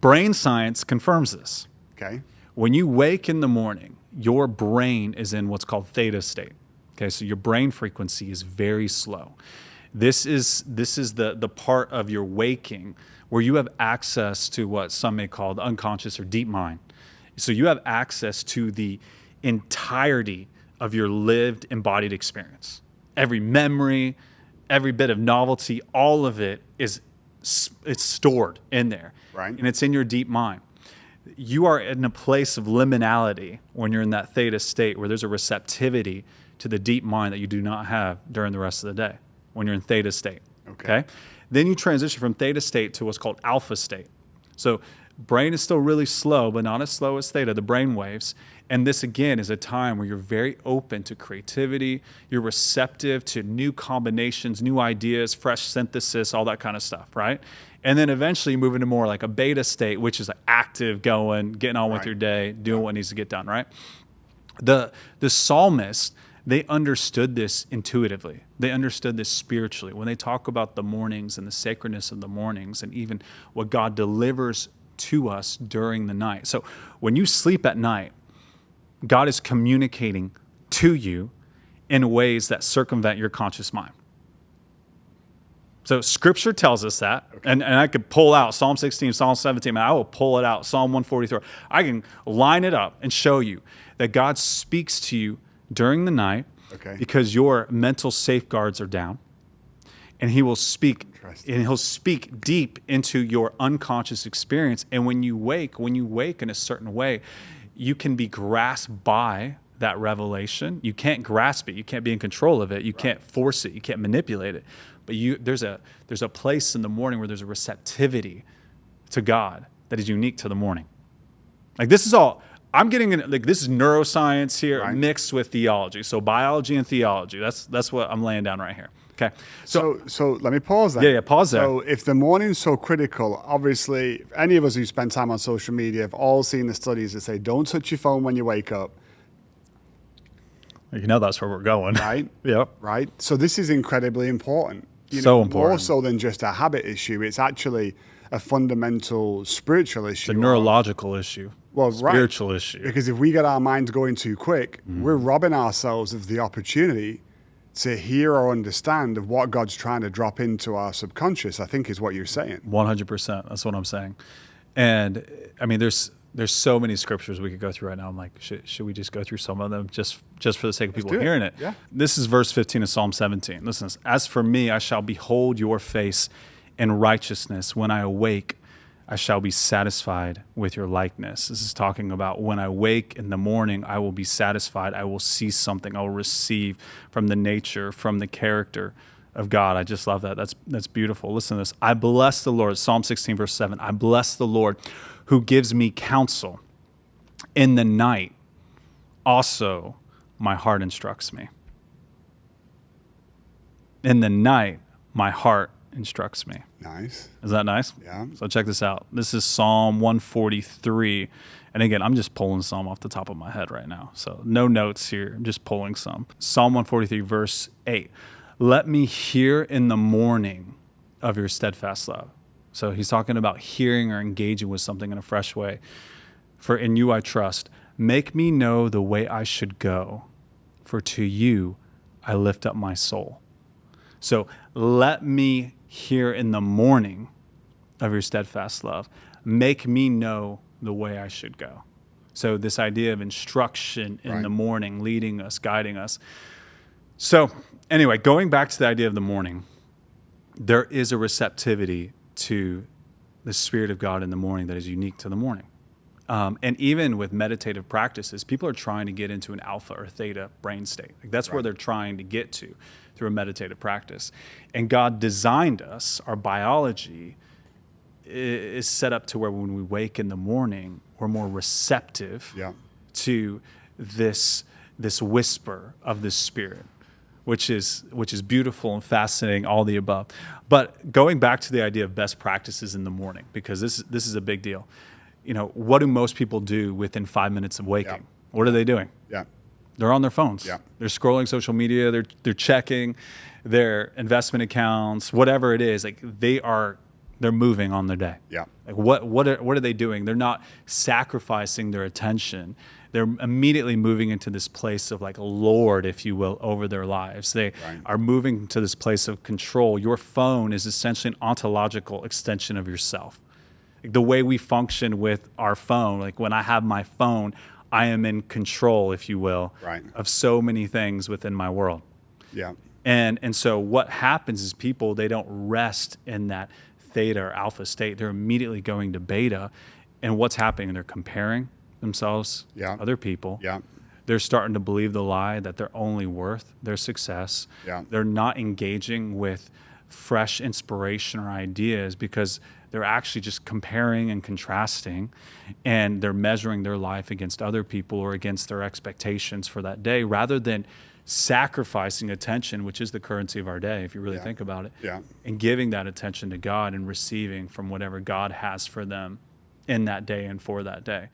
Brain science confirms this. Okay. When you wake in the morning, your brain is in what's called theta state. Okay, so your brain frequency is very slow. This is the part of your waking where you have access to what some may call the unconscious or deep mind. So you have access to the entirety of your lived embodied experience. Every memory, every bit of novelty, all of it it's stored in there. Right. And it's in your deep mind. You are in a place of liminality when you're in that theta state where there's a receptivity to the deep mind that you do not have during the rest of the day when you're in theta state. Okay. Then you transition from theta state to what's called alpha state. So brain is still really slow, but not as slow as theta, the brain waves. And this, again, is a time where you're very open to creativity. You're receptive to new combinations, new ideas, fresh synthesis, all that kind of stuff, right? And then eventually you move into more like a beta state, which is like active, going, getting on with your day, doing what needs to get done, right? The psalmists, they understood this intuitively. They understood this spiritually. When they talk about the mornings and the sacredness of the mornings and even what God delivers to us during the night. So when you sleep at night, God is communicating to you in ways that circumvent your conscious mind. So Scripture tells us that, and I could pull out Psalm 16, Psalm 17, and I will pull it out, Psalm 143. I can line it up and show you that God speaks to you during the night because your mental safeguards are down, and He will speak, and He'll speak deep into your unconscious experience. And when you wake in a certain way, you can be grasped by that revelation. You can't grasp it. You can't be in control of it. You can't force it. You can't manipulate it. But there's a place in the morning where there's a receptivity to God that is unique to the morning. Like this is all, I'm getting in, like this is neuroscience here mixed with theology. So biology and theology, that's what I'm laying down right here. Okay. So let me pause there. Yeah, pause there. So if the morning's so critical, obviously any of us who spend time on social media have all seen the studies that say don't touch your phone when you wake up. You know that's where we're going. Right? Yep. Right? So this is incredibly important. Important. More so than just a habit issue. It's actually a fundamental spiritual issue. It's a neurological issue. Well, spiritual issue. Because if we get our minds going too quick, we're robbing ourselves of the opportunity to hear or understand of what God's trying to drop into our subconscious, I think is what you're saying. 100%. That's what I'm saying. And I mean, there's so many scriptures we could go through right now. I'm like, should we just go through some of them just for the sake of people hearing it? Yeah. This is verse 15 of Psalm 17. Listen, as for me, I shall behold your face in righteousness. When I awake, I shall be satisfied with your likeness. This is talking about when I wake in the morning, I will be satisfied. I will see something. I will receive from the nature, from the character of God. I just love that. That's beautiful. Listen to this. I bless the Lord. Psalm 16, verse 7. I bless the Lord who gives me counsel. In the night, also my heart instructs me. In the night, my heart instructs me. Nice. Is that nice? Yeah. So check this out. This is Psalm 143. And again, I'm just pulling some off the top of my head right now. So no notes here. I'm just pulling some. Psalm 143, verse 8. Let me hear in the morning of your steadfast love. So he's talking about hearing or engaging with something in a fresh way. For in you I trust. Make me know the way I should go. For to you I lift up my soul. So let me hear in the morning of your steadfast love. Make me know the way I should go. So this idea of instruction in the morning, leading us, guiding us. So anyway, going back to the idea of the morning, there is a receptivity to the Spirit of God in the morning that is unique to the morning. And even with meditative practices, people are trying to get into an alpha or theta brain state. Like that's where they're trying to get to through a meditative practice. And God designed us, our biology is set up to where when we wake in the morning, we're more receptive to this whisper of the Spirit, which is beautiful and fascinating, all the above. But going back to the idea of best practices in the morning, because this is a big deal. You know, what do most people do within 5 minutes of waking? What are they doing? They're on their phones. They're scrolling social media. They're checking their investment accounts, whatever it is. Like they are They're moving on their day. Yeah. Like what are they doing? They're not sacrificing their attention. They're immediately moving into this place of like Lord, if you will, over their lives. They are moving to this place of control. Your phone is essentially an ontological extension of yourself. Like the way we function with our phone, like when I have my phone, I am in control, if you will, of so many things within my world. Yeah. And so what happens is people, they don't rest in that theta or alpha state. They're immediately going to beta. And what's happening? They're comparing themselves to other people. Yeah. They're starting to believe the lie that they're only worth their success. Yeah. They're not engaging with fresh inspiration or ideas because they're actually just comparing and contrasting, and they're measuring their life against other people or against their expectations for that day rather than sacrificing attention, which is the currency of our day, if you really think about it, and giving that attention to God and receiving from whatever God has for them in that day and for that day.